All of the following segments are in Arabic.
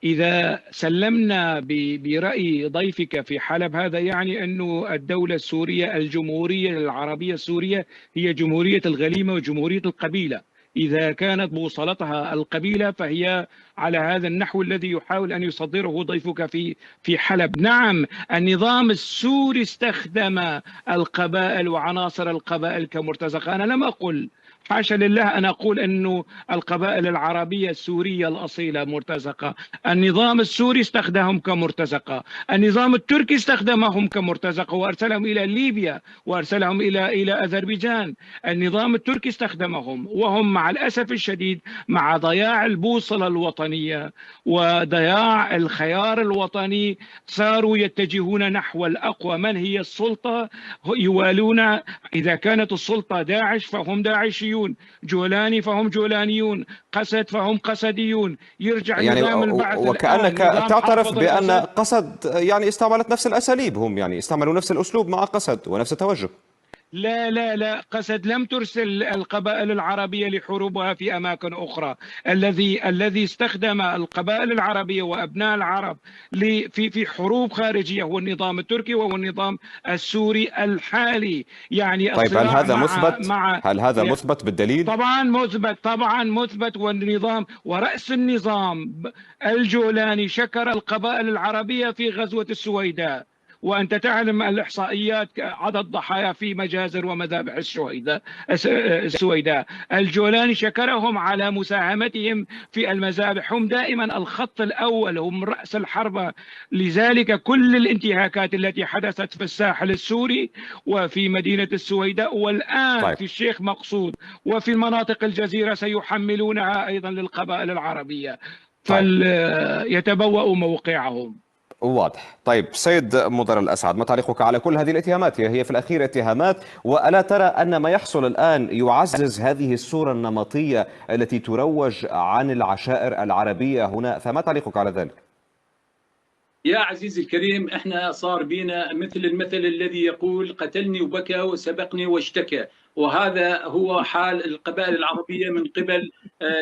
إذا سلمنا برأي ضيفك في حلب، هذا يعني أن الدولة السورية الجمهورية العربية السورية هي جمهورية الغليمة وجمهورية القبيلة. إذا كانت بوصلتها القبيلة فهي على هذا النحو الذي يحاول أن يصدره ضيفك في حلب. نعم، النظام السوري استخدم القبائل وعناصر القبائل كمرتزقة. أنا لم أقل، حاشا لله، أنا أقول أن القبائل العربية السورية الأصيلة مرتزقة. النظام السوري استخدمهم كمرتزقة، النظام التركي استخدمهم كمرتزقة وأرسلهم إلى ليبيا وأرسلهم إلى أذربيجان. النظام التركي استخدمهم، وهم مع الأسف الشديد مع ضياع البوصلة الوطنية وضياع الخيار الوطني صاروا يتجهون نحو الأقوى. من هي السلطة؟ يوالون. إذا كانت السلطة داعش فهم داعشيون، جولاني فهم جولانيون، قسد فهم قسديون. يرجع يعني نظام البعث الآن، وكأنك نظام تعترف حافظ بأن الأسد. قسد يعني استعملت نفس الأساليب، هم يعني استعملوا نفس الأسلوب مع قسد ونفس التوجه. لا لا لا، قسد لم ترسل القبائل العربية لحروبها في أماكن أخرى. الذي استخدم القبائل العربية وأبناء العرب في حروب خارجية هو النظام التركي وهو النظام السوري الحالي. يعني طيب هل الصراع هذا مثبت؟ مع هل هذا مثبت بالدليل؟ طبعا مثبت، طبعا مثبت. والنظام ورأس النظام الجولاني شكر القبائل العربية في غزوة السويداء، وأنت تعلم الإحصائيات، عدد ضحايا في مجازر ومذابح السويداء. الجولاني شكرهم على مساهمتهم في المذابح. هم دائما الخط الأول، هم رأس الحربة. لذلك كل الانتهاكات التي حدثت في الساحل السوري وفي مدينة السويداء والآن طيب في الشيخ مقصود وفي مناطق الجزيرة سيحملونها أيضا للقبائل العربية، طيب فليتبوأوا موقعهم. واضح. طيب سيد مضر الأسعد، ما تعليقك على كل هذه الاتهامات؟ هي في الأخير اتهامات، وألا ترى أن ما يحصل الآن يعزز هذه الصورة النمطية التي تروج عن العشائر العربية هنا؟ فما تعليقك على ذلك؟ يا عزيزي الكريم، احنا صار بينا مثل المثل الذي يقول قتلني وبكى وسبقني واشتكى، وهذا هو حال القبائل العربية من قبل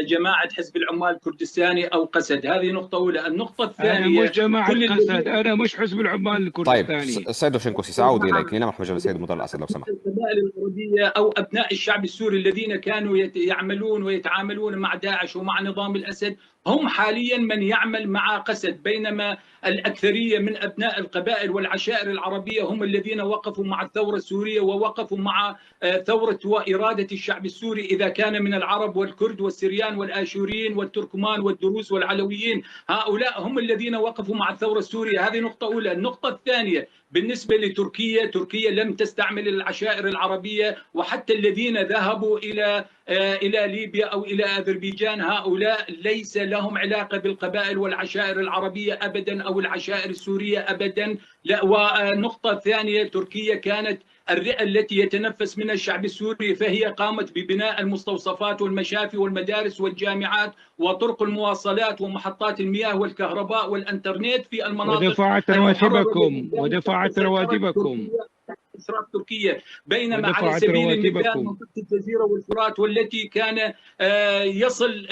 جماعة حزب العمال الكردستاني أو قسد. هذه نقطة أولى. النقطة أنا مش الثانية، جماعة كل قسد، أنا مش حزب العمال طيب الكردستاني. سيد شنكوسي، سأعود إليك لنمح مجال السيد مضر الأسد لو سمحت. القبائل العربية أو أبناء الشعب السوري الذين كانوا يعملون ويتعاملون مع داعش ومع نظام الأسد هم حاليا من يعمل مع قسد، بينما الأكثرية من أبناء القبائل والعشائر العربية هم الذين وقفوا مع الثورة السورية ووقفوا مع ثورة وإرادة الشعب السوري، إذا كان من العرب والكرد والسريان والآشوريين والتركمان والدروز والعلويين. هؤلاء هم الذين وقفوا مع الثورة السورية. هذه نقطة أولى. النقطة الثانية، بالنسبة لتركيا، تركيا لم تستعمل العشائر العربية، وحتى الذين ذهبوا إلى ليبيا أو إلى أذربيجان هؤلاء ليس لهم علاقة بالقبائل والعشائر العربية أبدا أو العشائر السورية أبدا. لا. والنقطة الثانية، تركيا كانت الرئة التي يتنفس منها الشعب السوري، فهي قامت ببناء المستوصفات والمشافي والمدارس والجامعات وطرق المواصلات ومحطات المياه والكهرباء والانترنت في المناطق ودفعت المحررة رواتبكم، ودفعت رواتبكم، إسراف تركيا. بينما على ودفعت سبيل المثال رواتبكم. منطقة الجزيرة والفرات، والتي كان يصل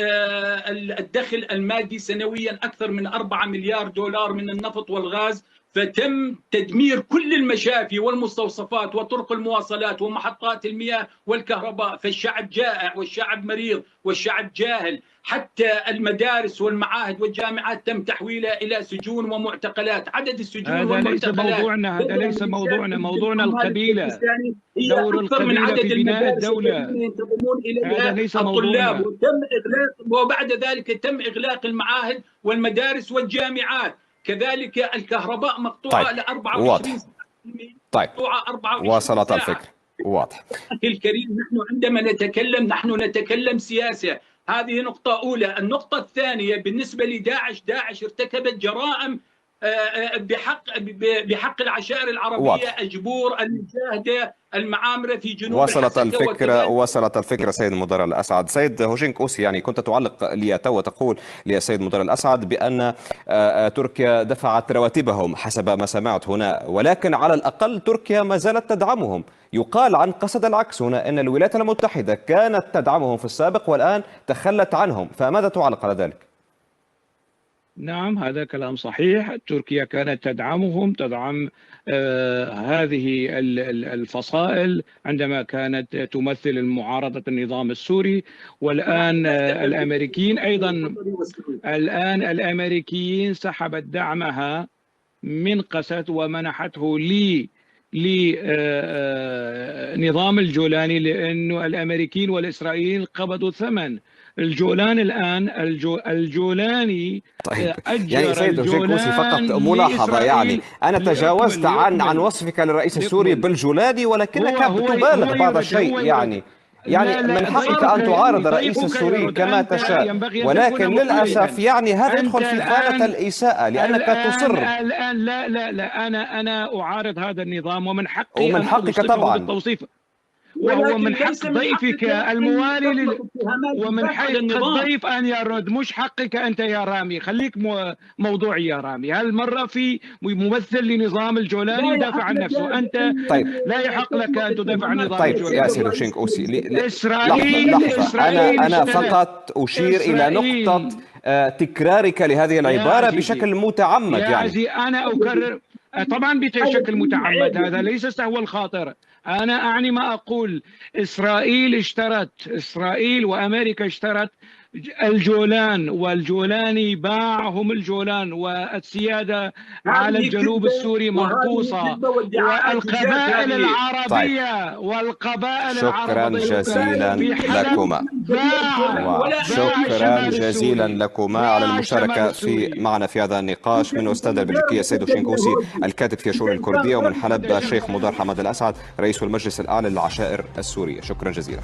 الدخل المادي سنويا أكثر من 4 مليار دولار من النفط والغاز، فتم تدمير كل المشافي والمستوصفات وطرق المواصلات ومحطات المياه والكهرباء. فالشعب جائع والشعب مريض والشعب جاهل. حتى المدارس والمعاهد والجامعات تم تحويلها إلى سجون ومعتقلات. عدد السجون هذا ليس والمعتقلات موضوعنا، هذا لدى ليس ميليشيات موضوعنا، حزب موضوعنا العمال القبيلة. الكردستاني هي دور أكثر من القبيلة في عدد بناء المدارس الدولة، الذين ينتظمون هذا إليها ليس الطلاب، موضوعنا. وتم إغلاق، وبعد ذلك تم إغلاق المعاهد والمدارس والجامعات. كذلك الكهرباء طيب مقطوعة ل 24 واضح. ساعة، طيب مقطوعة 24 وصلت ساعة. الفكرة. واضح. أخي الكريم، نحن عندما نتكلم نحن نتكلم سياسة. هذه نقطة أولى. النقطة الثانية، بالنسبة لداعش، داعش ارتكبت جرائم بحق العشائر العربية، واضح. أجبور، المجاهدة، المعامرة في جنوب الحسكة، وكذلك وصلت الفكرة سيد مضر الأسعد. سيد هوشينك أوسي، يعني كنت تعلق لي تو وتقول للسيد مضر الأسعد بأن تركيا دفعت رواتبهم حسب ما سمعت هنا، ولكن على الأقل تركيا ما زالت تدعمهم. يقال عن قسد العكس هنا، أن الولايات المتحدة كانت تدعمهم في السابق والآن تخلت عنهم، فماذا تعلق على ذلك؟ نعم، هذا كلام صحيح. تركيا كانت تدعمهم، تدعم هذه الفصائل عندما كانت تمثل المعارضة النظام السوري. والآن الأمريكيين أيضا، الآن الأمريكيين سحبت دعمها من قسد ومنحته لنظام الجولاني، لأنه الأمريكيين والإسرائيليين قبضوا ثمن الجولان. الآن الجولاني طيب أجر يعني سيد هوشيك أوسي، فقط ملاحظة، يعني أنا تجاوزت عن وصفك للرئيس السوري بالجولاني، ولكنك تبالغ بعض الشيء. يعني من حقك أن تعارض الرئيس السوري كما تشاء، ولكن للأسف يعني هذا يدخل في خانة الإساءة لأنك تصر. الآن لا، أنا أعارض هذا النظام، ومن حقي ومن أن حقك أوصفه طبعا، بالتوصيف، وهو من حق ضيفك الموالي ومن حق الضيف أن يرد، مش حقك أنت يا رامي. خليك موضوعي يا رامي. هالمرة في ممثل لنظام الجولاني يدافع عن نفسه، أنت طيب لا يحق لك أن تدافع عن نظام طيب الجولاني. يا سيد هوشيك أوسي، لحظة. أنا فقط أشير إلى نقطة تكرارك لهذه العبارة بشكل متعمد. يا عزيزي أنا أكرر طبعا بشكل متعمد، هذا ليس سهو الخاطر. أنا أعني ما أقول. إسرائيل وأمريكا اشترت الجولان، والجولاني باعهم الجولان، والسيادة على الجنوب السوري منقوصة، والقبائل العربية شكرا جزيلا لكما، شكرا جزيلا لكما على المشاركة معنا في هذا النقاش. من أستاذ البلجيكية السيد هوشيك أوسي، الكاتب في الشؤون الكردية، ومن حلب الشيخ مدار حمد الأسعد رئيس المجلس الأعلى للعشائر السورية. شكرا جزيلا.